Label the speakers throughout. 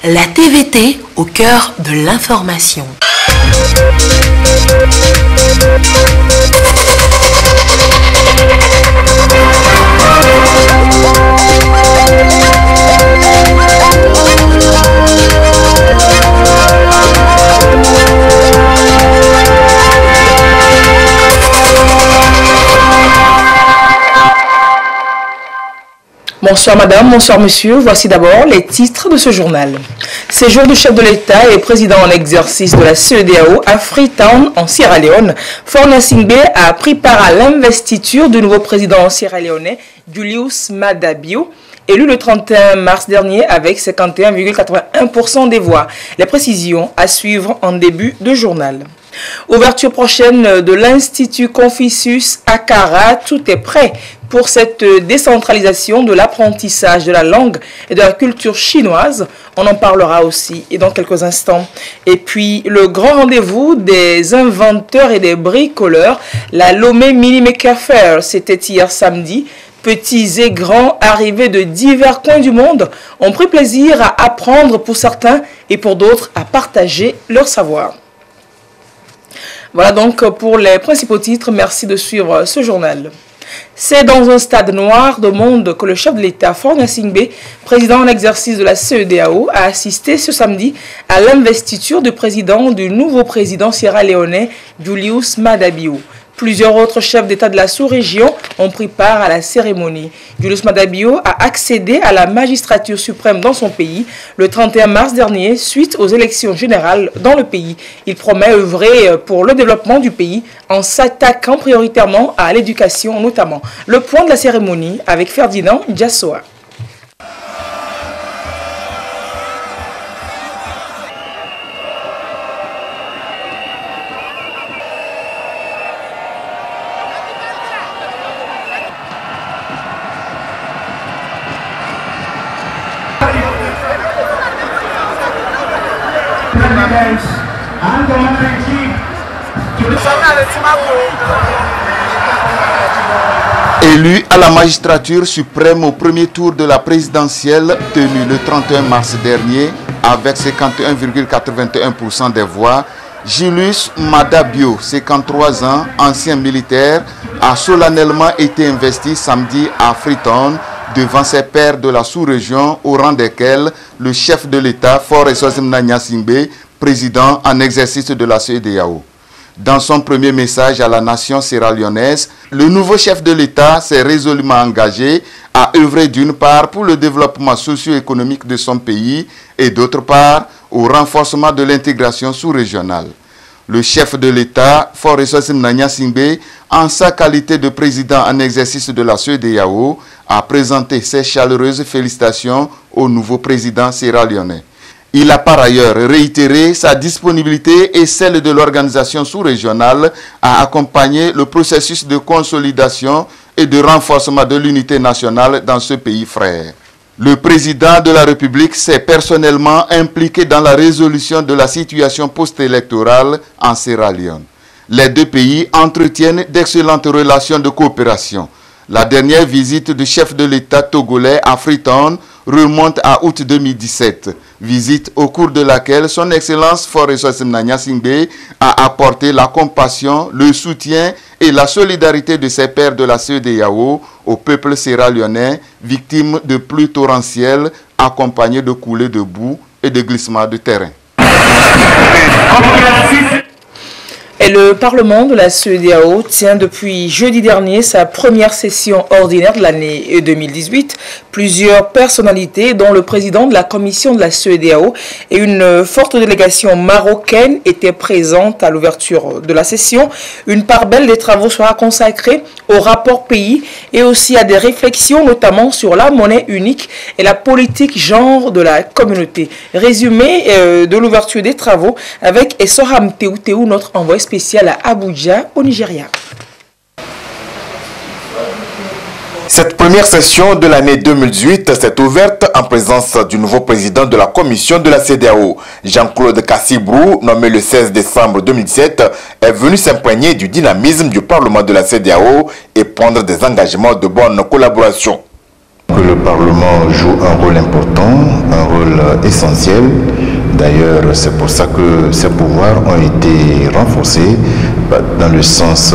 Speaker 1: La TVT au cœur de l'information.
Speaker 2: Bonsoir madame, bonsoir monsieur, voici d'abord les titres de ce journal. Séjour du chef de l'État et président en exercice de la CEDEAO à Freetown en Sierra Leone, Faure Gnassingbé a pris part à l'investiture du nouveau président sierra-léonais Julius Maada Bio, élu le 31 mars dernier avec 51,81% des voix. Les précisions à suivre en début de journal. Ouverture prochaine de l'Institut Confucius à Kara, tout est prêt pour cette décentralisation de l'apprentissage de la langue et de la culture chinoise. On en parlera aussi et dans quelques instants. Et puis le grand rendez-vous des inventeurs et des bricoleurs, la Lomé Mini Maker Fair, c'était hier samedi. Petits et grands arrivés de divers coins du monde ont pris plaisir à apprendre pour certains et pour d'autres à partager leur savoir. Voilà donc pour les principaux titres. Merci de suivre ce journal. C'est dans un stade noir de monde que le chef de l'État, Faure Gnassingbé, président en exercice de la CEDEAO, a assisté ce samedi à l'investiture du nouveau président sierra-léonais, Julius Maada Bio. Plusieurs autres chefs d'État de la sous-région ont pris part à la cérémonie. Julius Maada Bio a accédé à la magistrature suprême dans son pays le 31 mars dernier suite aux élections générales dans le pays. Il promet œuvrer pour le développement du pays en s'attaquant prioritairement à l'éducation notamment. Le point de la cérémonie avec Ferdinand Djassoa.
Speaker 3: Élu à la magistrature suprême au premier tour de la présidentielle tenue le 31 mars dernier avec 51,81% des voix, Julius Maada Bio, 53 ans, ancien militaire, a solennellement été investi samedi à Freetown devant ses pairs de la sous-région au rang desquels le chef de l'État, Faure Gnassingbé, président en exercice de la CEDEAO. Dans son premier message à la nation sierra-léonaise, le nouveau chef de l'État s'est résolument engagé à œuvrer d'une part pour le développement socio-économique de son pays et d'autre part au renforcement de l'intégration sous-régionale. Le chef de l'État, Faure Gnassingbé, en sa qualité de président en exercice de la CEDEAO, a présenté ses chaleureuses félicitations au nouveau président sierra-léonais. Il a par ailleurs réitéré sa disponibilité et celle de l'organisation sous-régionale à accompagner le processus de consolidation et de renforcement de l'unité nationale dans ce pays frère. Le président de la République s'est personnellement impliqué dans la résolution de la situation post-électorale en Sierra Leone. Les deux pays entretiennent d'excellentes relations de coopération. La dernière visite du chef de l'État togolais à Freetown remonte à août 2017, visite au cours de laquelle son Excellence Faure Gnassingbé a apporté la compassion, le soutien et la solidarité de ses pairs de la CEDEAO au peuple sierra-léonais victime de pluies torrentielles accompagnées de coulées de boue et de glissements de terrain.
Speaker 2: Et le Parlement de la CEDEAO tient depuis jeudi dernier sa première session ordinaire de l'année 2018. Plusieurs personnalités, dont le président de la commission de la CEDEAO et une forte délégation marocaine, étaient présentes à l'ouverture de la session. Une part belle des travaux sera consacrée au rapport pays et aussi à des réflexions, notamment sur la monnaie unique et la politique genre de la communauté. Résumé de l'ouverture des travaux avec Essoham Teuteu, notre envoyé spécial à Abuja, au Nigeria.
Speaker 4: Cette première session de l'année 2018 s'est ouverte en présence du nouveau président de la commission de la CEDEAO. Jean-Claude Kassibrou, nommé le 16 décembre 2017, est venu s'imprégner du dynamisme du Parlement de la CEDEAO et prendre des engagements de bonne collaboration.
Speaker 5: Que le Parlement joue un rôle important, un rôle essentiel. D'ailleurs, c'est pour ça que ces pouvoirs ont été renforcés dans le sens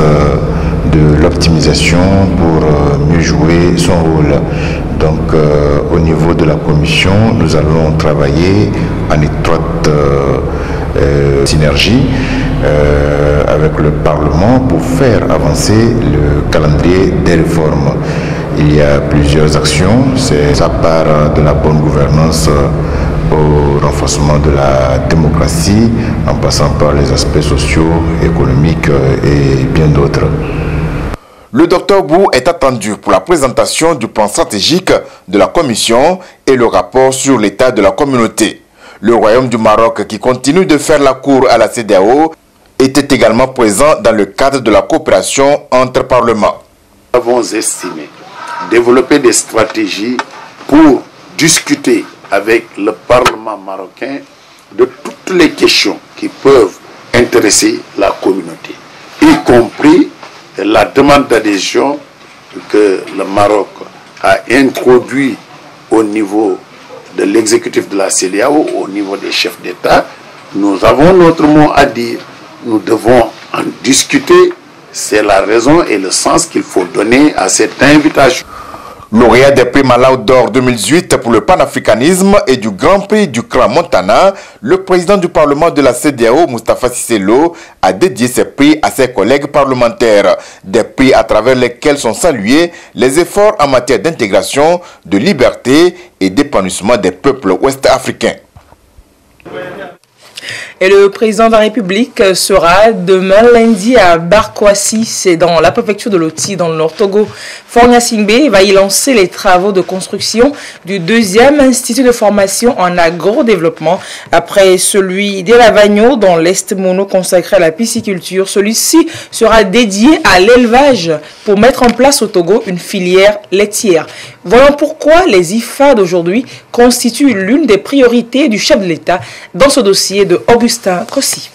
Speaker 5: de l'optimisation pour mieux jouer son rôle. Donc, au niveau de la commission, nous allons travailler en étroite synergie avec le Parlement pour faire avancer le calendrier des réformes. Il y a plusieurs actions, c'est à part de la bonne gouvernance au renforcement de la démocratie, en passant par les aspects sociaux, économiques et bien d'autres.
Speaker 4: Le Dr Bou est attendu pour la présentation du plan stratégique de la Commission et le rapport sur l'état de la communauté. Le Royaume du Maroc, qui continue de faire la cour à la CEDEAO, était également présent dans le cadre de la coopération entre parlements.
Speaker 6: Nous avons estimé développer des stratégies pour discuter avec le Parlement marocain de toutes les questions qui peuvent intéresser la communauté, y compris la demande d'adhésion que le Maroc a introduit au niveau de l'exécutif de la CEDEAO, au niveau des chefs d'État. Nous avons notre mot à dire, nous devons en discuter, c'est la raison et le sens qu'il faut donner à cette invitation.
Speaker 4: Lauréat des prix Malawi d'or 2018 pour le panafricanisme et du Grand Prix du Clan Montana, le président du Parlement de la CEDEAO, Moustapha Cissé Lo, a dédié ces prix à ses collègues parlementaires. Des prix à travers lesquels sont salués les efforts en matière d'intégration, de liberté et d'épanouissement des peuples ouest-africains.
Speaker 2: Et le président de la République sera demain lundi à Barkwasi, c'est dans la préfecture de Loti, dans le Nord Togo. Fornia Singbe va y lancer les travaux de construction du deuxième institut de formation en agro-développement. Après celui d'Elavagno, dans l'Est Mono consacré à la pisciculture, celui-ci sera dédié à l'élevage pour mettre en place au Togo une filière laitière. Voyons pourquoi les IFA d'aujourd'hui constituent l'une des priorités du chef de l'État dans ce dossier de Augustin Crossi.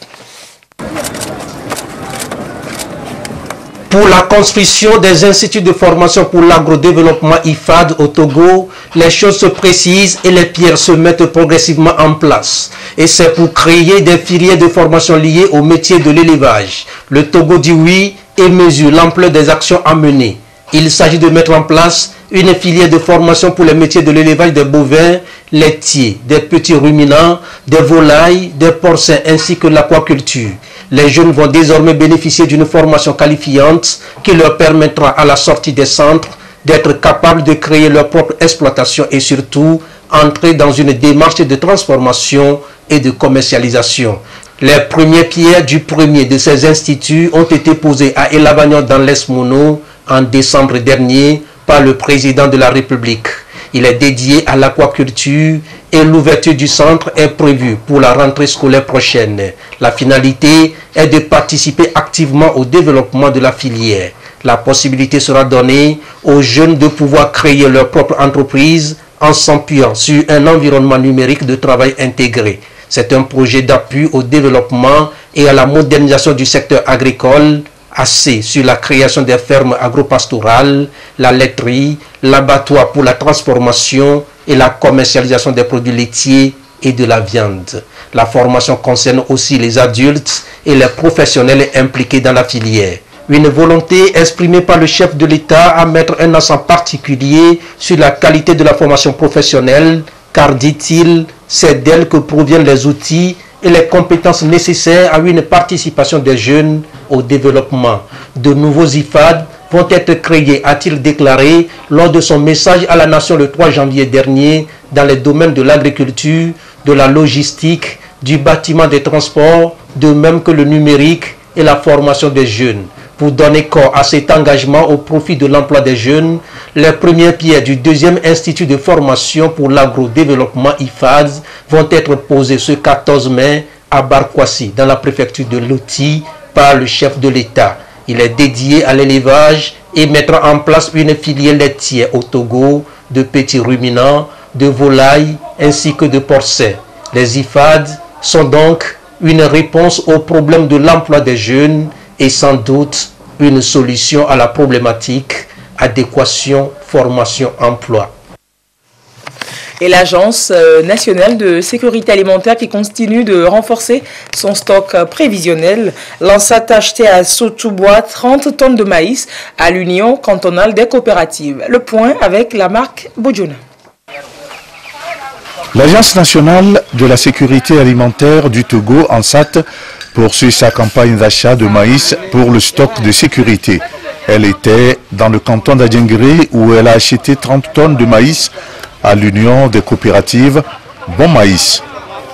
Speaker 7: Pour la construction des instituts de formation pour l'agrodéveloppement IFAD au Togo, les choses se précisent et les pierres se mettent progressivement en place. Et c'est pour créer des filières de formation liées au métier de l'élevage. Le Togo dit oui et mesure l'ampleur des actions à mener. Il s'agit de mettre en place une filière de formation pour les métiers de l'élevage des bovins laitiers, des petits ruminants, des volailles, des porcins ainsi que l'aquaculture. Les jeunes vont désormais bénéficier d'une formation qualifiante qui leur permettra à la sortie des centres d'être capables de créer leur propre exploitation et surtout entrer dans une démarche de transformation et de commercialisation. Les premières pierres du premier de ces instituts ont été posées à Elavagno dans l'Est Mono en décembre dernier par le président de la République. Il est dédié à l'aquaculture et l'ouverture du centre est prévue pour la rentrée scolaire prochaine. La finalité est de participer activement au développement de la filière. La possibilité sera donnée aux jeunes de pouvoir créer leur propre entreprise en s'appuyant sur un environnement numérique de travail intégré. C'est un projet d'appui au développement et à la modernisation du secteur agricole, axé sur la création des fermes agropastorales, la laiterie, l'abattoir pour la transformation et la commercialisation des produits laitiers et de la viande. La formation concerne aussi les adultes et les professionnels impliqués dans la filière. Une volonté exprimée par le chef de l'État à mettre un accent particulier sur la qualité de la formation professionnelle, car, dit-il, c'est d'elle que proviennent les outils et les compétences nécessaires à une participation des jeunes au développement. De nouveaux IFAD vont être créés, a-t-il déclaré lors de son message à la nation le 3 janvier dernier dans les domaines de l'agriculture, de la logistique, du bâtiment des transports, de même que le numérique et la formation des jeunes. Pour donner corps à cet engagement au profit de l'emploi des jeunes, les premières pierres du deuxième institut de formation pour l'agrodéveloppement IFAD vont être posées ce 14 mai à Barkwasi, dans la préfecture de Loti, par le chef de l'État. Il est dédié à l'élevage et mettra en place une filière laitière au Togo de petits ruminants, de volailles ainsi que de porcins. Les IFAD sont donc une réponse au problème de l'emploi des jeunes et sans doute une solution à la problématique adéquation, formation, emploi.
Speaker 2: Et l'Agence nationale de sécurité alimentaire qui continue de renforcer son stock prévisionnel. L'ANSAT a acheté à Sotoubois 30 tonnes de maïs à l'Union cantonale des coopératives. Le point avec la marque Bodjona.
Speaker 8: L'Agence nationale de la sécurité alimentaire du Togo, ANSAT, poursuit sa campagne d'achat de maïs pour le stock de sécurité. Elle était dans le canton d'Adjengré où elle a acheté 30 tonnes de maïs à l'Union des coopératives Bon Maïs.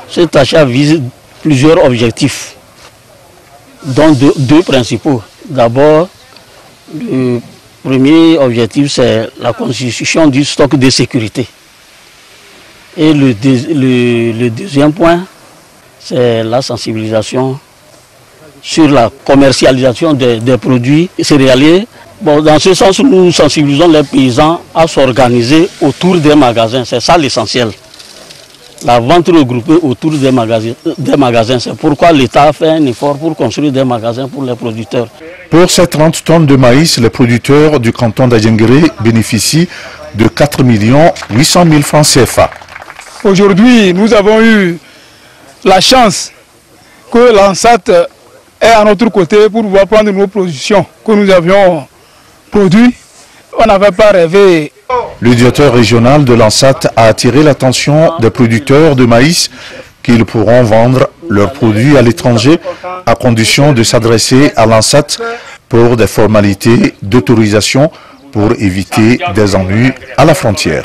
Speaker 9: Cet achat vise plusieurs objectifs, dont deux principaux. D'abord, le premier objectif, c'est la constitution du stock de sécurité. Et le deuxième point, c'est la sensibilisation sur la commercialisation des produits céréaliers. Bon, dans ce sens, nous sensibilisons les paysans à s'organiser autour des magasins. C'est ça l'essentiel. La vente regroupée autour des magasins. C'est pourquoi l'État a fait un effort pour construire des magasins pour les producteurs.
Speaker 8: Pour ces 30 tonnes de maïs, les producteurs du canton d'Adjengré bénéficient de 4 800 000 francs CFA.
Speaker 10: Aujourd'hui, nous avons eu la chance que l'ANSAT est à notre côté pour pouvoir prendre nos productions que nous avions produites. On n'avait pas rêvé.
Speaker 8: Le directeur régional de l'ANSAT a attiré l'attention des producteurs de maïs qu'ils pourront vendre leurs produits à l'étranger à condition de s'adresser à l'ANSAT pour des formalités d'autorisation pour éviter des ennuis à la frontière.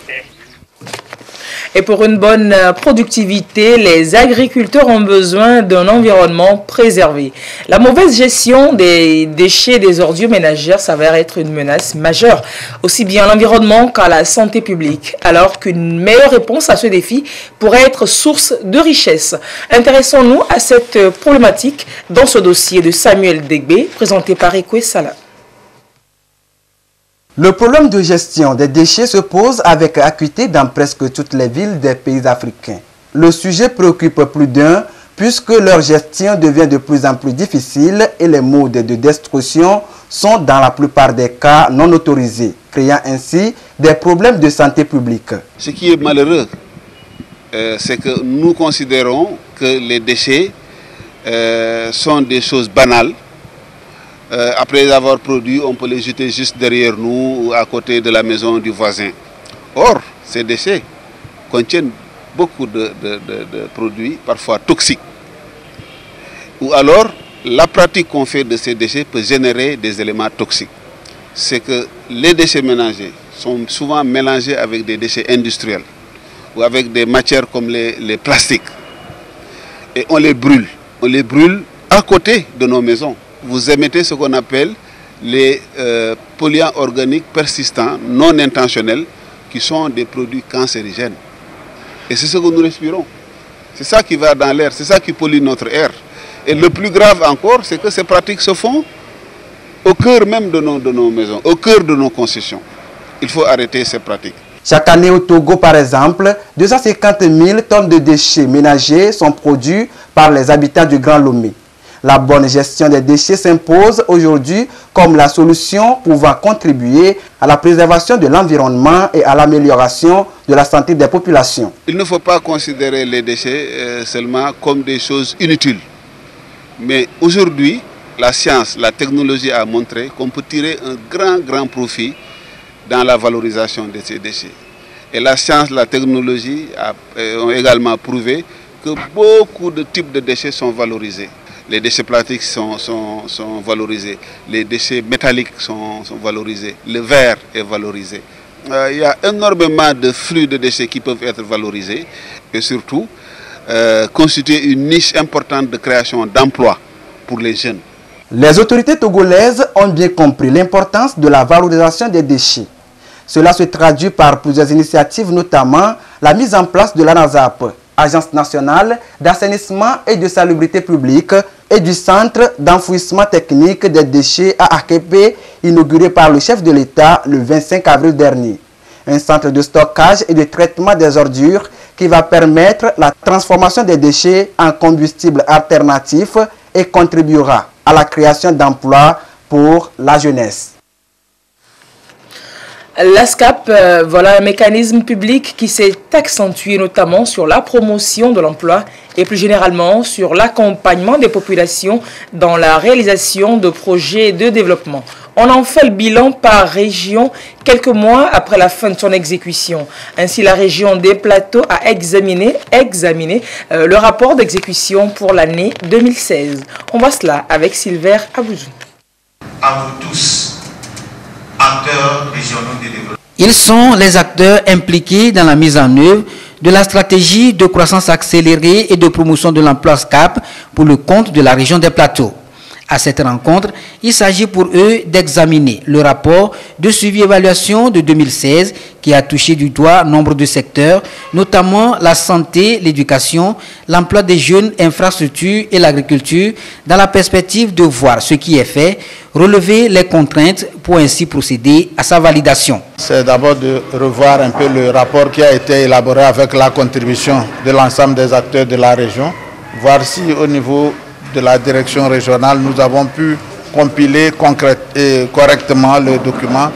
Speaker 2: Et pour une bonne productivité, les agriculteurs ont besoin d'un environnement préservé. La mauvaise gestion des déchets et des ordures ménagères s'avère être une menace majeure, aussi bien à l'environnement qu'à la santé publique, alors qu'une meilleure réponse à ce défi pourrait être source de richesse. Intéressons-nous à cette problématique dans ce dossier de Samuel Degbe, présenté par Ekwe Salah.
Speaker 11: Le problème de gestion des déchets se pose avec acuité dans presque toutes les villes des pays africains. Le sujet préoccupe plus d'un puisque leur gestion devient de plus en plus difficile et les modes de destruction sont dans la plupart des cas non autorisés, créant ainsi des problèmes de santé publique.
Speaker 12: Ce qui est malheureux, c'est que nous considérons que les déchets sont des choses banales. Après les avoir produits, on peut les jeter juste derrière nous ou à côté de la maison du voisin. Or, ces déchets contiennent beaucoup de produits, parfois toxiques. Ou alors, la pratique qu'on fait de ces déchets peut générer des éléments toxiques. C'est que les déchets ménagers sont souvent mélangés avec des déchets industriels ou avec des matières comme les plastiques. Et on les brûle. On les brûle à côté de nos maisons. Vous émettez ce qu'on appelle les polluants organiques persistants, non intentionnels, qui sont des produits cancérigènes. Et c'est ce que nous respirons. C'est ça qui va dans l'air, c'est ça qui pollue notre air. Et le plus grave encore, c'est que ces pratiques se font au cœur même de nos maisons, au cœur de nos concessions. Il faut arrêter ces pratiques.
Speaker 11: Chaque année au Togo, par exemple, 250 000 tonnes de déchets ménagers sont produits par les habitants du Grand Lomé. La bonne gestion des déchets s'impose aujourd'hui comme la solution pouvant contribuer à la préservation de l'environnement et à l'amélioration de la santé des populations.
Speaker 12: Il ne faut pas considérer les déchets seulement comme des choses inutiles. Mais aujourd'hui, la science, la technologie a montré qu'on peut tirer un grand profit dans la valorisation de ces déchets. Et la science, la technologie ont également prouvé que beaucoup de types de déchets sont valorisés. Les déchets plastiques sont valorisés, les déchets métalliques sont valorisés, le verre est valorisé. Il y a énormément de flux de déchets qui peuvent être valorisés et surtout constituer une niche importante de création d'emplois pour les jeunes.
Speaker 11: Les autorités togolaises ont bien compris l'importance de la valorisation des déchets. Cela se traduit par plusieurs initiatives, notamment la mise en place de l'ANASAP, Agence nationale d'assainissement et de salubrité publique, et du centre d'enfouissement technique des déchets à Akepe, inauguré par le chef de l'État le 25 avril dernier. Un centre de stockage et de traitement des ordures qui va permettre la transformation des déchets en combustible alternatif et contribuera à la création d'emplois pour la jeunesse.
Speaker 2: L'ASCAP, voilà un mécanisme public qui s'est accentué notamment sur la promotion de l'emploi et plus généralement sur l'accompagnement des populations dans la réalisation de projets de développement. On en fait le bilan par région quelques mois après la fin de son exécution. Ainsi, la région des Plateaux a examiné le rapport d'exécution pour l'année 2016. On voit cela avec Sylvain Abouzou.
Speaker 13: À vous tous, acteurs régionaux de développement.
Speaker 14: Ils sont les acteurs impliqués dans la mise en œuvre de la stratégie de croissance accélérée et de promotion de l'emploi SCAP pour le compte de la région des Plateaux. À cette rencontre, il s'agit pour eux d'examiner le rapport de suivi-évaluation de 2016 qui a touché du doigt nombre de secteurs, notamment la santé, l'éducation, l'emploi des jeunes, infrastructures et l'agriculture, dans la perspective de voir ce qui est fait, relever les contraintes pour ainsi procéder à sa validation.
Speaker 15: C'est d'abord de revoir un peu le rapport qui a été élaboré avec la contribution de l'ensemble des acteurs de la région, voir si au niveau de la direction régionale, nous avons pu compiler correctement le document,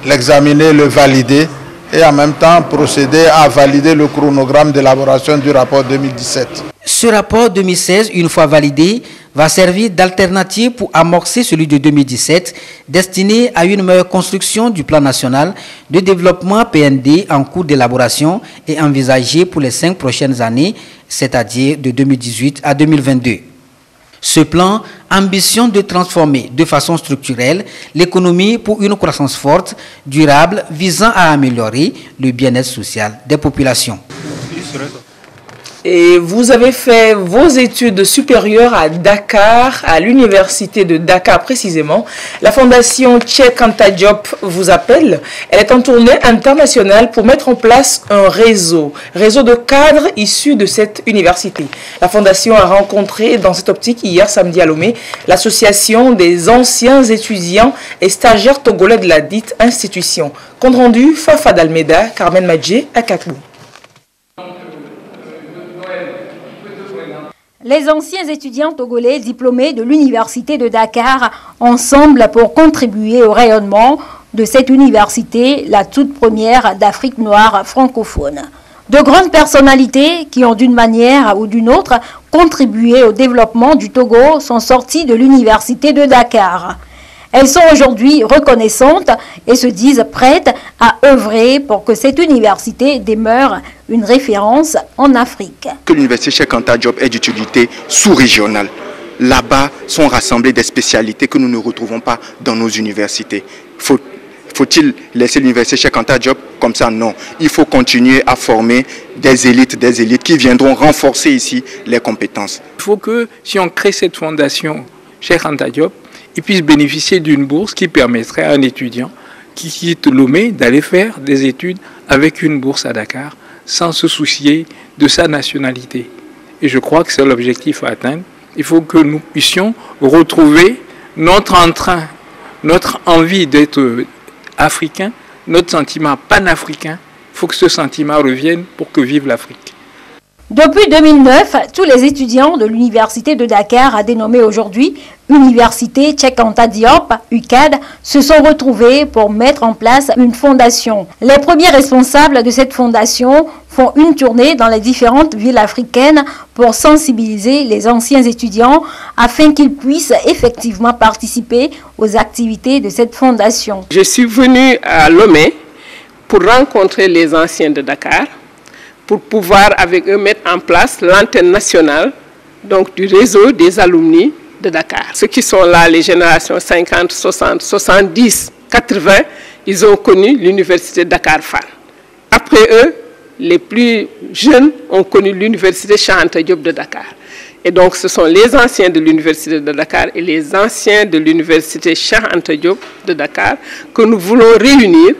Speaker 15: l'examiner, le valider et en même temps procéder à valider le chronogramme d'élaboration du rapport 2017.
Speaker 14: Ce rapport 2016, une fois validé, va servir d'alternative pour amorcer celui de 2017, destiné à une meilleure construction du plan national de développement PND en cours d'élaboration et envisagé pour les 5 prochaines années, c'est-à-dire de 2018 à 2022. Ce plan ambitionne de transformer de façon structurelle l'économie pour une croissance forte, durable, visant à améliorer le bien-être social des populations.
Speaker 2: Et vous avez fait vos études supérieures à Dakar, à l'université de Dakar précisément. La fondation Cheikh Anta Diop vous appelle. Elle est en tournée internationale pour mettre en place un réseau de cadres issus de cette université. La fondation a rencontré dans cette optique hier samedi à Lomé l'association des anciens étudiants et stagiaires togolais de la dite institution. Compte rendu, Fafa d'Almeida, Carmen Madjé à Kakou.
Speaker 16: Les anciens étudiants togolais diplômés de l'université de Dakar ensemble pour contribuer au rayonnement de cette université, la toute première d'Afrique noire francophone. De grandes personnalités qui ont d'une manière ou d'une autre contribué au développement du Togo sont sorties de l'université de Dakar. Elles sont aujourd'hui reconnaissantes et se disent prêtes à œuvrer pour que cette université demeure une référence en Afrique.
Speaker 17: Que l'université Cheikh Anta Diop est d'utilité sous-régionale. Là-bas sont rassemblées des spécialités que nous ne retrouvons pas dans nos universités. Faut-il laisser l'université Cheikh Anta Diop comme ça? Non. Il faut continuer à former des élites qui viendront renforcer ici les compétences.
Speaker 18: Il faut que si on crée cette fondation Cheikh Anta Diop, il puisse bénéficier d'une bourse qui permettrait à un étudiant qui quitte Lomé d'aller faire des études avec une bourse à Dakar sans se soucier de sa nationalité. Et je crois que c'est l'objectif à atteindre. Il faut que nous puissions retrouver notre entrain, notre envie d'être africain, notre sentiment panafricain. Il faut que ce sentiment revienne pour que vive l'Afrique.
Speaker 16: Depuis 2009, tous les étudiants de l'université de Dakar, dénommée aujourd'hui Université Cheikh Anta Diop, UCAD, se sont retrouvés pour mettre en place une fondation. Les premiers responsables de cette fondation font une tournée dans les différentes villes africaines pour sensibiliser les anciens étudiants afin qu'ils puissent effectivement participer aux activités de cette fondation.
Speaker 19: Je suis venue à Lomé pour rencontrer les anciens de Dakar, pour pouvoir avec eux mettre en place l'antenne nationale donc du réseau des alumni de Dakar. Ceux qui sont là, les générations 50, 60, 70, 80, ils ont connu l'université de Dakar Fan. Après eux, les plus jeunes ont connu l'université Cheikh Anta Diop de Dakar. Et donc ce sont les anciens de l'université de Dakar et les anciens de l'université Cheikh Anta Diop de Dakar que nous voulons réunir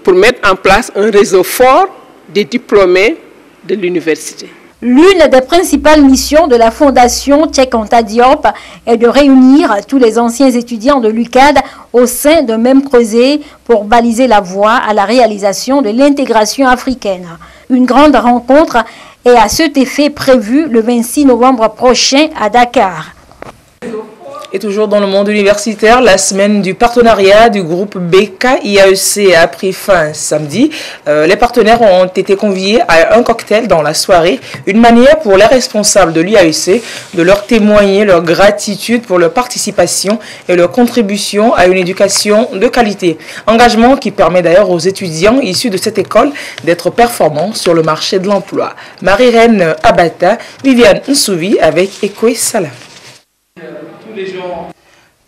Speaker 19: pour mettre en place un réseau fort des diplômés de l'université.
Speaker 16: L'une des principales missions de la fondation Cheikh Anta Diop est de réunir tous les anciens étudiants de l'UCAD au sein d'un même creuset pour baliser la voie à la réalisation de l'intégration africaine. Une grande rencontre est à cet effet prévue le 26 novembre prochain à Dakar.
Speaker 2: Et toujours dans le monde universitaire, la semaine du partenariat du groupe BK-IAEC a pris fin samedi. Les partenaires ont été conviés à un cocktail dans la soirée, une manière pour les responsables de l'IAEC de leur témoigner leur gratitude pour leur participation et leur contribution à une éducation de qualité. Engagement qui permet d'ailleurs aux étudiants issus de cette école d'être performants sur le marché de l'emploi. Marie-Reine Abata, Viviane Nsouvi avec Ekwe Salah.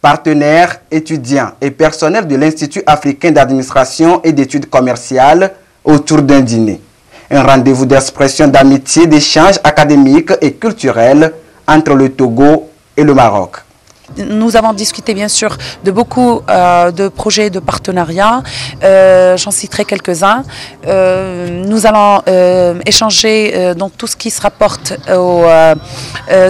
Speaker 11: Partenaires, étudiants et personnels de l'Institut africain d'administration et d'études commerciales autour d'un dîner. Un rendez-vous d'expression d'amitié, d'échanges académiques et culturels entre le Togo et le Maroc.
Speaker 20: Nous avons discuté bien sûr de beaucoup de projets de partenariat, j'en citerai quelques-uns. Nous allons échanger dans tout ce qui se rapporte aux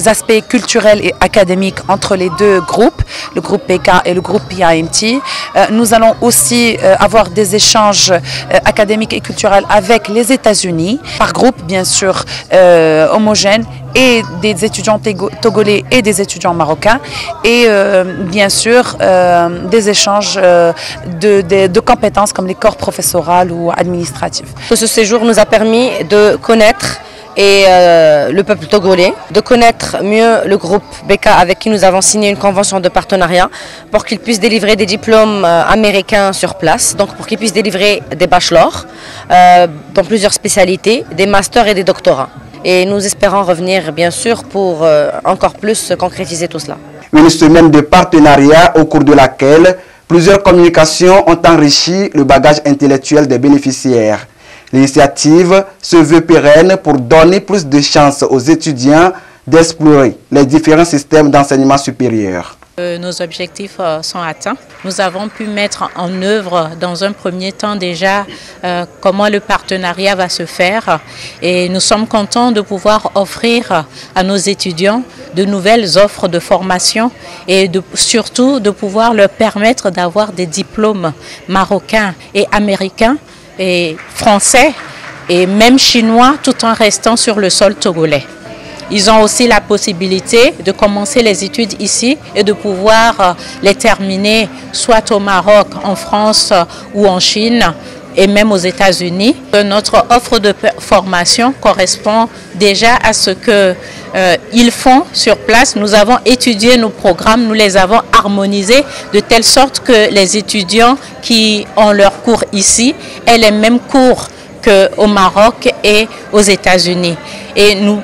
Speaker 20: aspects culturels et académiques entre les deux groupes, le groupe BK et le groupe PIMT. Nous allons aussi avoir des échanges académiques et culturels avec les États-Unis, par groupe bien sûr homogène, et des étudiants togolais et des étudiants marocains, et bien sûr des échanges de compétences comme les corps professoral ou administratifs.
Speaker 21: Ce séjour nous a permis de connaître le peuple togolais, de connaître mieux le groupe BK avec qui nous avons signé une convention de partenariat pour qu'ils puissent délivrer des diplômes américains sur place, donc pour qu'ils puissent délivrer des bachelors dans plusieurs spécialités, des masters et des doctorats. Et nous espérons revenir, bien sûr, pour encore plus concrétiser tout cela.
Speaker 11: Une semaine de partenariat au cours de laquelle plusieurs communications ont enrichi le bagage intellectuel des bénéficiaires. L'initiative se veut pérenne pour donner plus de chances aux étudiants d'explorer les différents systèmes d'enseignement supérieur.
Speaker 22: Nos objectifs sont atteints. Nous avons pu mettre en œuvre dans un premier temps déjà comment le partenariat va se faire, et nous sommes contents de pouvoir offrir à nos étudiants de nouvelles offres de formation et surtout de pouvoir leur permettre d'avoir des diplômes marocains et américains et français et même chinois tout en restant sur le sol togolais. Ils ont aussi la possibilité de commencer les études ici et de pouvoir les terminer soit au Maroc, en France ou en Chine et même aux États-Unis. Notre offre de formation correspond déjà à ce qu'ils font sur place. Nous avons étudié nos programmes, nous les avons harmonisés de telle sorte que les étudiants qui ont leurs cours ici aient les mêmes cours qu'au Maroc et aux États-Unis. Et nous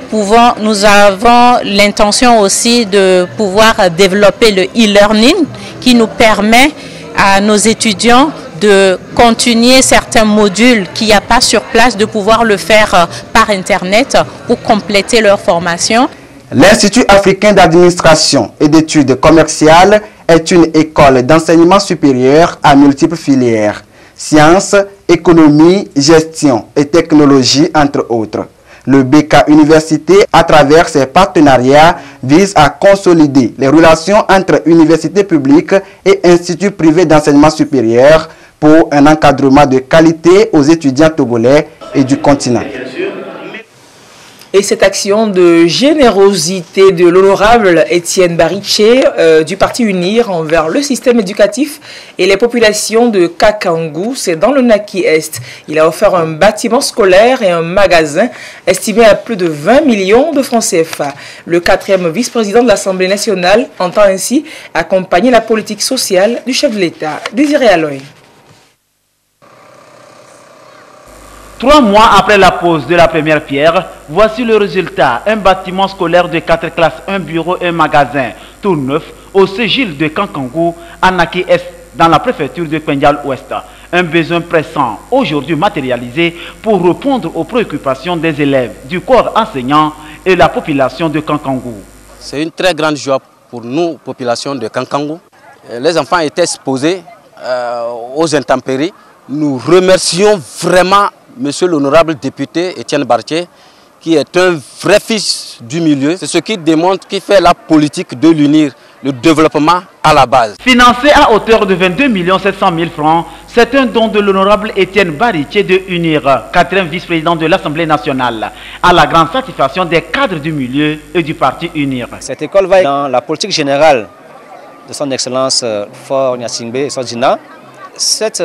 Speaker 22: avons l'intention aussi de pouvoir développer le e-learning qui nous permet à nos étudiants de continuer certains modules qu'il n'y a pas sur place, de pouvoir le faire par Internet pour compléter leur formation.
Speaker 11: L'Institut africain d'administration et d'études commerciales est une école d'enseignement supérieur à multiples filières, sciences, économie, gestion et technologie, entre autres. Le BK Université, à travers ses partenariats, vise à consolider les relations entre universités publiques et instituts privés d'enseignement supérieur pour un encadrement de qualité aux étudiants togolais et du continent.
Speaker 2: Et cette action de générosité de l'honorable Étienne Bariché du Parti UNIR envers le système éducatif et les populations de Kakangou, c'est dans le Naki Est. Il a offert un bâtiment scolaire et un magasin estimé à plus de 20 millions de francs CFA. Le 4e vice-président de l'Assemblée nationale entend ainsi accompagner la politique sociale du chef de l'État, Désiré Aloy.
Speaker 23: 3 mois après la pose de la première pierre, voici le résultat. Un bâtiment scolaire de 4 classes, un bureau et un magasin, tout neuf, au Ségil de Kankangou, à Naki Est, dans la préfecture de Kwendial Ouest. Un besoin pressant, aujourd'hui matérialisé, pour répondre aux préoccupations des élèves, du corps enseignant et la population de Kankangou.
Speaker 24: C'est une très grande joie pour nous, population de Kankangou. Les enfants étaient exposés aux intempéries. Nous remercions vraiment Monsieur l'honorable député Étienne Bariché, qui est un vrai fils du milieu. C'est ce qui démontre qu'il fait la politique de l'UNIR, le développement à la base.
Speaker 23: Financé à hauteur de 22 700 000 francs, c'est un don de l'honorable Étienne Bariché de UNIR, 4e vice-président de l'Assemblée nationale, à la grande satisfaction des cadres du milieu et du parti UNIR.
Speaker 25: Cette école va dans la politique générale
Speaker 1: de son Excellence Faure Gnassingbé Sodjina. Cette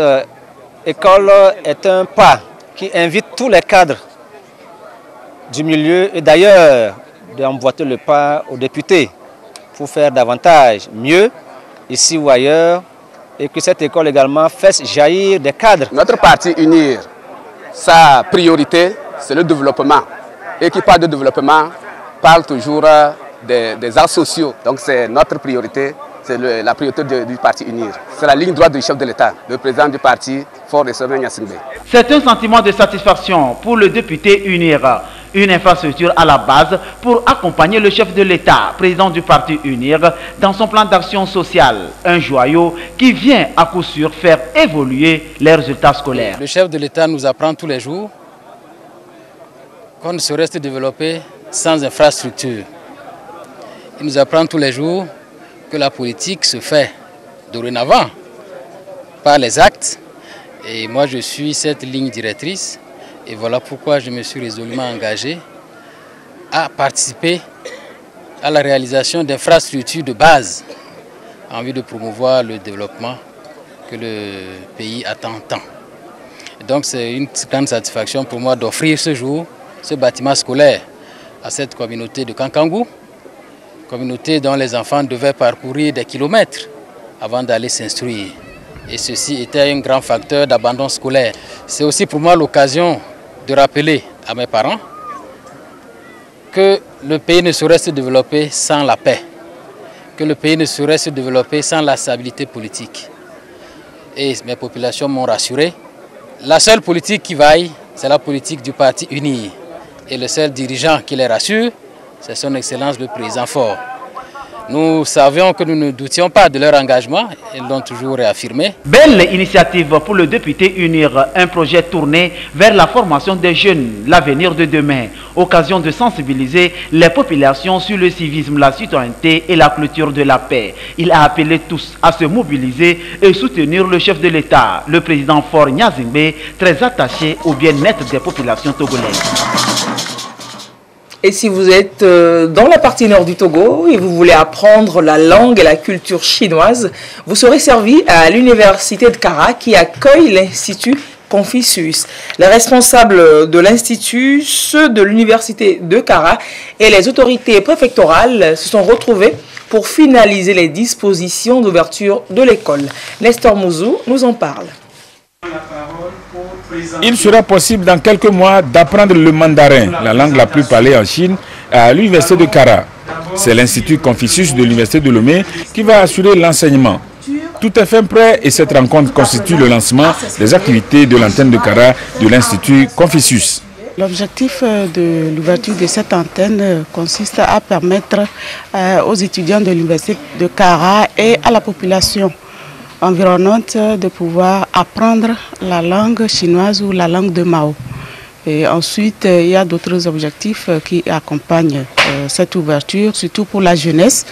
Speaker 1: école est un pas qui invite tous les cadres du milieu et d'ailleurs d'emboîter le pas aux députés pour faire davantage, mieux, ici ou ailleurs, et que cette école également fasse jaillir des cadres.
Speaker 3: Notre parti UNIR, sa priorité, c'est le développement. Et qui parle de développement, parle toujours des arts sociaux. Donc c'est notre priorité, c'est la priorité du parti UNIR. C'est la ligne droite du chef de l'État, le président du parti, Faure Gnassingbé.
Speaker 23: C'est un sentiment de satisfaction pour le député UNIR. Une infrastructure à la base pour accompagner le chef de l'État, président du parti UNIR, dans son plan d'action sociale. Un joyau qui vient à coup sûr faire évoluer les résultats scolaires.
Speaker 5: Le chef de l'État nous apprend tous les jours qu'on ne saurait se développer sans infrastructure. Il nous apprend tous les jours que la politique se fait dorénavant par les actes. Et moi, je suis cette ligne directrice. Et voilà pourquoi je me suis résolument engagé à participer à la réalisation d'infrastructures de base en vue de promouvoir le développement que le pays attend tant. Et donc c'est une grande satisfaction pour moi d'offrir ce jour ce bâtiment scolaire à cette communauté de Kankangou, communauté dont les enfants devaient parcourir des kilomètres avant d'aller s'instruire. Et ceci était un grand facteur d'abandon scolaire. C'est aussi pour moi l'occasion de rappeler à mes parents que le pays ne saurait se développer sans la paix, que le pays ne saurait se développer sans la stabilité politique. Et mes populations m'ont rassuré. La seule politique qui vaille, c'est la politique du parti uni. Et le seul dirigeant qui les rassure, c'est son Excellence le Président Faure. Nous savions que nous ne doutions pas de leur engagement, ils l'ont toujours réaffirmé.
Speaker 23: Belle initiative pour le député UNIR, un projet tourné vers la formation des jeunes, l'avenir de demain, occasion de sensibiliser les populations sur le civisme, la citoyenneté et la culture de la paix. Il a appelé tous à se mobiliser et soutenir le chef de l'État, le président Faure Gnassingbé, très attaché au bien-être des populations togolaises. Et si vous êtes dans la partie nord du Togo et vous voulez apprendre la langue et la culture chinoise, vous serez servi à l'université de Kara qui accueille l'Institut Confucius. Les responsables de l'Institut, ceux de l'université de Kara et les autorités préfectorales se sont retrouvés pour finaliser les dispositions d'ouverture de l'école. Nestor Mouzou nous en parle.
Speaker 6: Il sera possible dans quelques mois d'apprendre le mandarin, la langue la plus parlée en Chine, à l'université de Kara. C'est l'Institut Confucius de l'université de Lomé qui va assurer l'enseignement. Tout est fait prêt et cette rencontre constitue le lancement des activités de l'antenne de Kara de l'Institut Confucius.
Speaker 25: L'objectif de l'ouverture de cette antenne consiste à permettre aux étudiants de l'université de Kara et à la population environnante de pouvoir apprendre la langue chinoise ou la langue de Mao. Et ensuite, il y a d'autres objectifs qui accompagnent cette ouverture, surtout pour la jeunesse.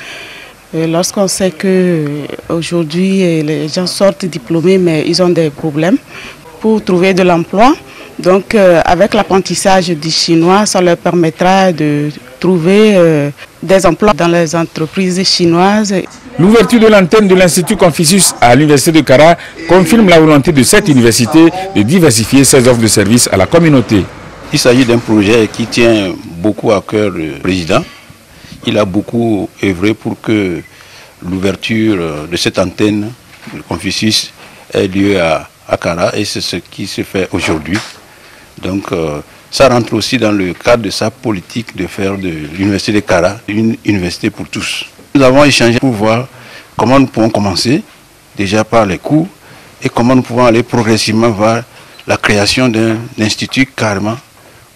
Speaker 25: Lorsqu'on sait qu'aujourd'hui, les gens sortent diplômés, mais ils ont des problèmes pour trouver de l'emploi. Donc, avec l'apprentissage du chinois, ça leur permettra de trouver des emplois dans les entreprises chinoises.
Speaker 6: L'ouverture de l'antenne de l'Institut Confucius à l'université de Kara confirme la volonté de cette université de diversifier ses offres de services à la communauté.
Speaker 26: Il s'agit d'un projet qui tient beaucoup à cœur le président. Il a beaucoup œuvré pour que l'ouverture de cette antenne de Confucius ait lieu à Kara et c'est ce qui se fait aujourd'hui. Donc ça rentre aussi dans le cadre de sa politique de faire de l'université de Kara une université pour tous. Nous avons échangé pour voir comment nous pouvons commencer, déjà par les cours, et comment nous pouvons aller progressivement vers la création d'un institut carrément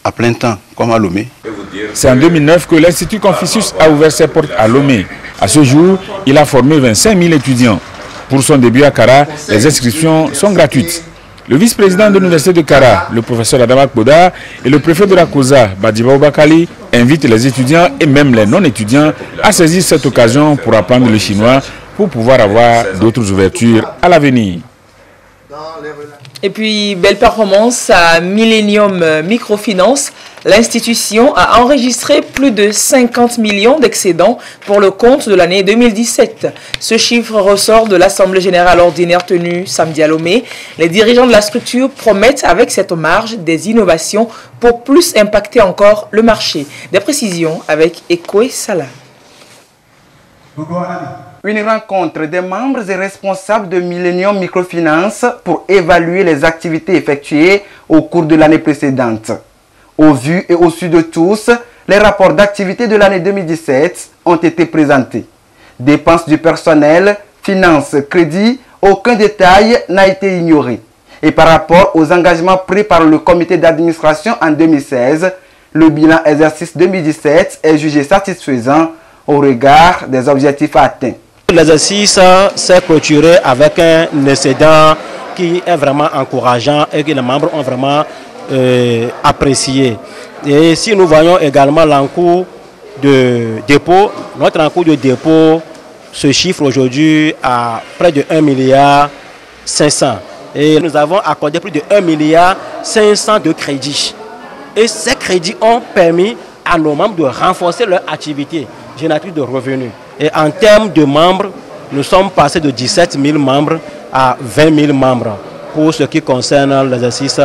Speaker 26: à plein temps, comme à Lomé.
Speaker 6: C'est en 2009 que l'Institut Confucius a ouvert ses portes à Lomé. À ce jour, il a formé 25 000 étudiants. Pour son début à Kara, les inscriptions sont gratuites. Le vice-président de l'université de Kara, le professeur Adama Koda, et le préfet de la Koza, Badiba Oubakali, invitent les étudiants et même les non-étudiants à saisir cette occasion pour apprendre le chinois pour pouvoir avoir d'autres ouvertures à l'avenir.
Speaker 2: Et puis, belle performance à Millennium Microfinance L'institution a enregistré plus de 50 millions d'excédents pour le compte de l'année 2017. Ce chiffre ressort de l'Assemblée générale ordinaire tenue samedi à Lomé. Les dirigeants de la structure promettent avec cette marge des innovations pour plus impacter encore le marché. Des précisions avec Ekoé Salah.
Speaker 11: Une rencontre des membres et responsables de Millennium Microfinance pour évaluer les activités effectuées au cours de l'année précédente. Au vu et au su de tous, les rapports d'activité de l'année 2017 ont été présentés. Dépenses du personnel, finances, crédits, aucun détail n'a été ignoré. Et par rapport aux engagements pris par le comité d'administration en 2016, le bilan exercice 2017 est jugé satisfaisant au regard des objectifs atteints.
Speaker 4: L'exercice s'est clôturé avec un excédent qui est vraiment encourageant et que les membres ont vraiment apprécié. Et si nous voyons également l'encours de dépôt, notre encours de dépôt se chiffre aujourd'hui à près de 1,5 milliard. Et nous avons accordé plus de 1,5 milliard de crédits. Et ces crédits ont permis à nos membres de renforcer leur activité génératrice de revenus. Et en termes de membres, nous sommes passés de 17 000 membres à 20 000 membres pour ce qui concerne l'exercice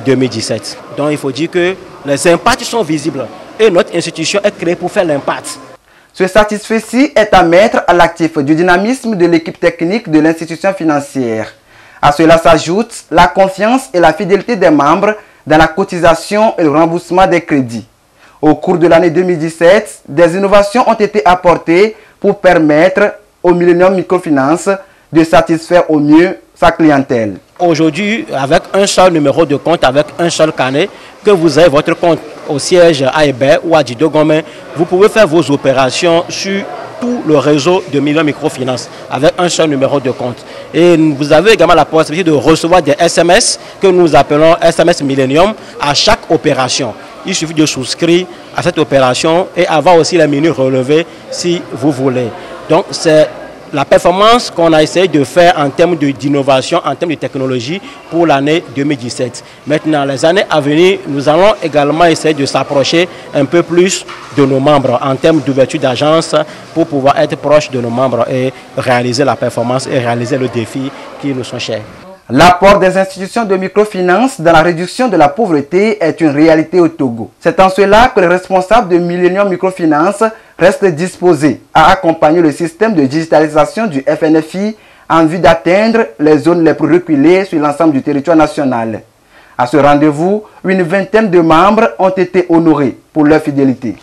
Speaker 4: 2017. Donc il faut dire que les impacts sont visibles et notre institution est créée pour faire l'impact.
Speaker 11: Ce satisfait-ci est à mettre à l'actif du dynamisme de l'équipe technique de l'institution financière. À cela s'ajoute la confiance et la fidélité des membres dans la cotisation et le remboursement des crédits. Au cours de l'année 2017, des innovations ont été apportées pour permettre au Millennium Microfinance de satisfaire au mieux sa clientèle.
Speaker 4: Aujourd'hui, avec un seul numéro de compte, avec un seul carnet, que vous avez votre compte au siège à Hébert ou à Didogomé, vous pouvez faire vos opérations sur tout le réseau de Millennium Microfinance avec un seul numéro de compte. Et vous avez également la possibilité de recevoir des SMS que nous appelons SMS Millennium à chaque opération. Il suffit de souscrire à cette opération et avoir aussi les menus relevés si vous voulez. Donc c'est la performance qu'on a essayé de faire en termes d'innovation, en termes de technologie pour l'année 2017. Maintenant, les années à venir, nous allons également essayer de s'approcher un peu plus de nos membres en termes d'ouverture d'agence pour pouvoir être proche de nos membres et réaliser la performance et réaliser le défi qui nous sont chers.
Speaker 11: L'apport des institutions de microfinance dans la réduction de la pauvreté est une réalité au Togo. C'est en cela que les responsables de Millennium Microfinance restent disposés à accompagner le système de digitalisation du FNFI en vue d'atteindre les zones les plus reculées sur l'ensemble du territoire national. À ce rendez-vous, une vingtaine de membres ont été honorés pour leur fidélité.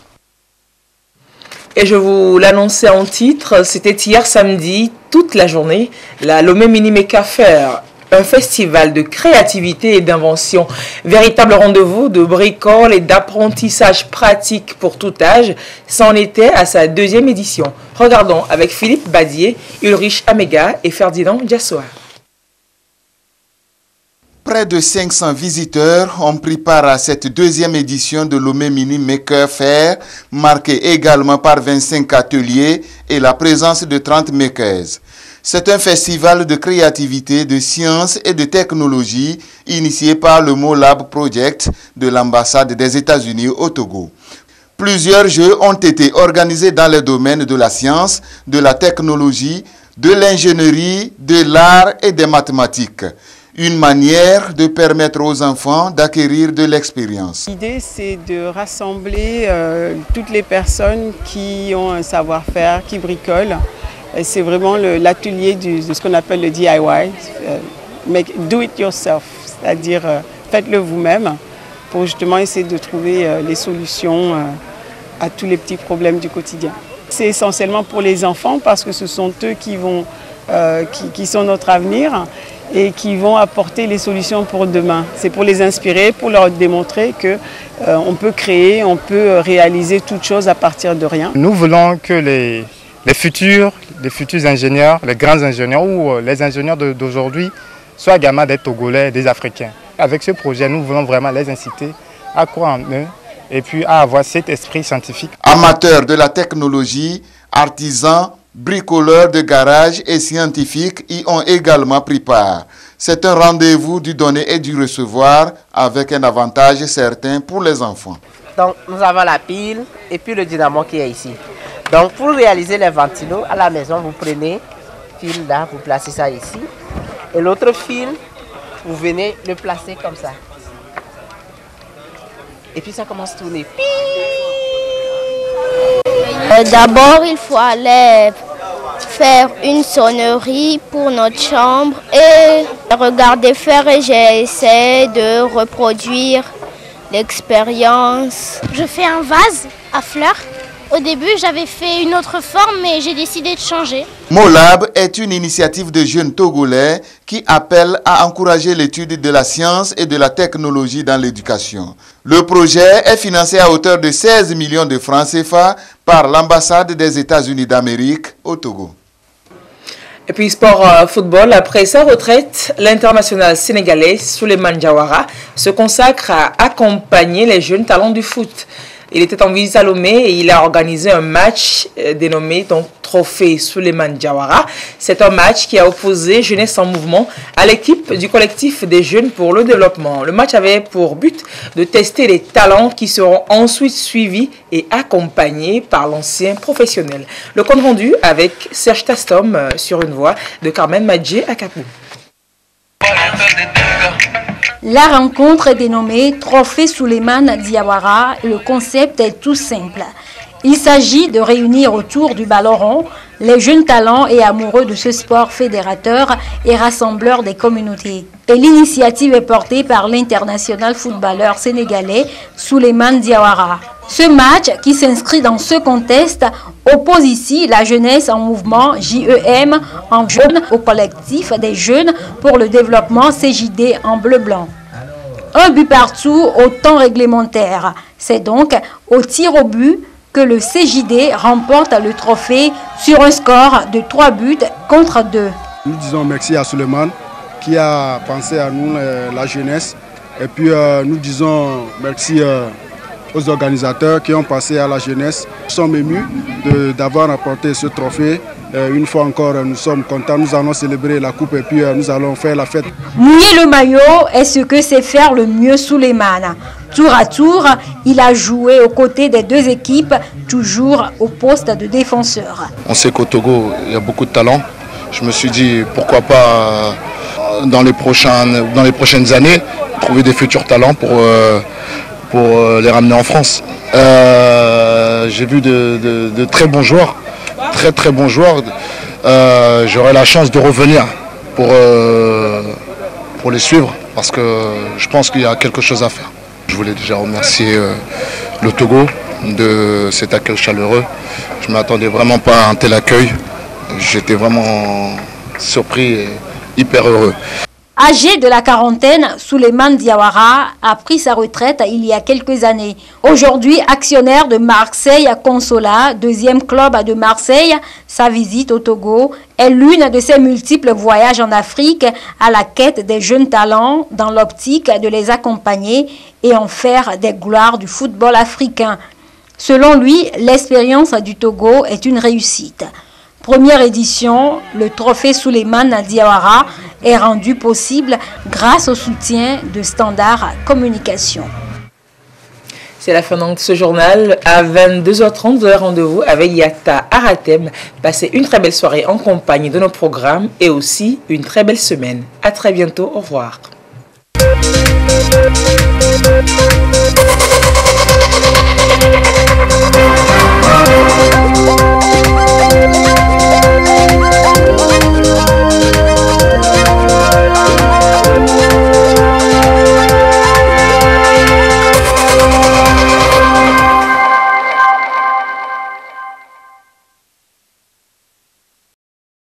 Speaker 2: Et je vous l'annonçais en titre, c'était hier samedi, toute la journée, la Lomé Mini Meca Fair. Un festival de créativité et d'invention, véritable rendez-vous de bricole et d'apprentissage pratique pour tout âge, c'en était à sa deuxième édition. Regardons avec Philippe Badier, Ulrich Amega et Ferdinand Diassoa.
Speaker 7: Près de 500 visiteurs ont pris part à cette deuxième édition de Lomé Mini Maker Fair, marquée également par 25 ateliers et la présence de 30 makers. C'est un festival de créativité, de sciences et de technologie initié par le MoLab Project de l'ambassade des États-Unis au Togo. Plusieurs jeux ont été organisés dans les domaines de la science, de la technologie, de l'ingénierie, de l'art et des mathématiques. Une manière de permettre aux enfants d'acquérir de l'expérience.
Speaker 8: L'idée, c'est de rassembler toutes les personnes qui ont un savoir-faire, qui bricolent. C'est vraiment l'atelier de ce qu'on appelle le DIY, do it yourself, c'est-à-dire faites-le vous-même pour justement essayer de trouver les solutions à tous les petits problèmes du quotidien. C'est essentiellement pour les enfants parce que ce sont eux qui sont notre avenir et qui vont apporter les solutions pour demain. C'est pour les inspirer, pour leur démontrer qu'on peut créer, on peut réaliser toutes choses à partir de rien.
Speaker 9: Nous voulons que les futurs ingénieurs, les grands ingénieurs ou les ingénieurs d'aujourd'hui soient également des Togolais, des Africains. Avec ce projet, nous voulons vraiment les inciter à croire en eux et puis à avoir cet esprit scientifique.
Speaker 7: Amateurs de la technologie, artisans, bricoleurs de garage et scientifiques y ont également pris part. C'est un rendez-vous du donner et du recevoir avec un avantage certain pour les enfants.
Speaker 10: Donc nous avons la pile et puis le dynamo qui est ici. Donc pour réaliser les ventilos à la maison, vous prenez le fil là, vous placez ça ici. Et l'autre fil, vous venez le placer comme ça. Et puis ça commence à tourner.
Speaker 12: D'abord, il faut aller faire une sonnerie pour notre chambre et regarder faire et j'essaie de reproduire l'expérience.
Speaker 13: Je fais un vase à fleurs. Au début, j'avais fait une autre forme, mais j'ai décidé de changer.
Speaker 7: Molab est une initiative de jeunes Togolais qui appelle à encourager l'étude de la science et de la technologie dans l'éducation. Le projet est financé à hauteur de 16 millions de francs CFA par l'ambassade des États-Unis d'Amérique au Togo.
Speaker 2: Et puis sport football, après sa retraite, l'international sénégalais Souleymane Diawara se consacre à accompagner les jeunes talents du foot. Il était en visite à Lomé et il a organisé un match dénommé donc Trophée Souleymane Diawara. C'est un match qui a opposé Jeunesse en Mouvement à l'équipe du collectif des jeunes pour le développement. Le match avait pour but de tester les talents qui seront ensuite suivis et accompagnés par l'ancien professionnel. Le compte rendu avec Serge Tastom sur une voix de Carmen Madjé à Capou.
Speaker 16: La rencontre est dénommée Trophée Souleymane Diawara et le concept est tout simple. Il s'agit de réunir autour du ballon rond les jeunes talents et amoureux de ce sport fédérateur et rassembleur des communautés. Et l'initiative est portée par l'international footballeur sénégalais Souleymane Diawara. Ce match, qui s'inscrit dans ce contexte, oppose ici la jeunesse en mouvement JEM en jaune au collectif des jeunes pour le développement CJD en bleu-blanc. Un but partout au temps réglementaire. C'est donc au tir au but que le CJD remporte le trophée sur un score de 3 buts contre 2.
Speaker 14: Nous disons merci à Souleymane qui a pensé à nous, la jeunesse. Et puis nous disons merci aux organisateurs qui ont pensé à la jeunesse. Nous sommes émus d'avoir remporté ce trophée. Une fois encore, nous sommes contents. Nous allons célébrer la coupe et puis nous allons faire la fête.
Speaker 16: Mouiller le maillot est ce que sait faire le mieux Souleymane. Tour à tour, il a joué aux côtés des deux équipes, toujours au poste de défenseur.
Speaker 15: On sait qu'au Togo, il y a beaucoup de talent. Je me suis dit, pourquoi pas dans les prochaines années, trouver des futurs talents pour les ramener en France. J'ai vu de très bons joueurs, très bons joueurs. J'aurai la chance de revenir pour les suivre parce que je pense qu'il y a quelque chose à faire. Je voulais déjà remercier le Togo de cet accueil chaleureux. Je ne m'attendais vraiment pas à un tel accueil. J'étais vraiment surpris et hyper heureux.
Speaker 16: Âgé de la quarantaine, Souleymane Diawara a pris sa retraite il y a quelques années. Aujourd'hui, actionnaire de Marseille Consola, deuxième club de Marseille, sa visite au Togo est l'une de ses multiples voyages en Afrique à la quête des jeunes talents dans l'optique de les accompagner et en faire des gloires du football africain. Selon lui, l'expérience du Togo est une réussite. Première édition, le trophée Souleymane Diawara est rendu possible grâce au soutien de Standard Communication.
Speaker 2: C'est la fin de ce journal. À 22h30, vous avez rendez-vous avec Yata Aratem. Passez une très belle soirée en compagnie de nos programmes et aussi une très belle semaine. À très bientôt. Au revoir.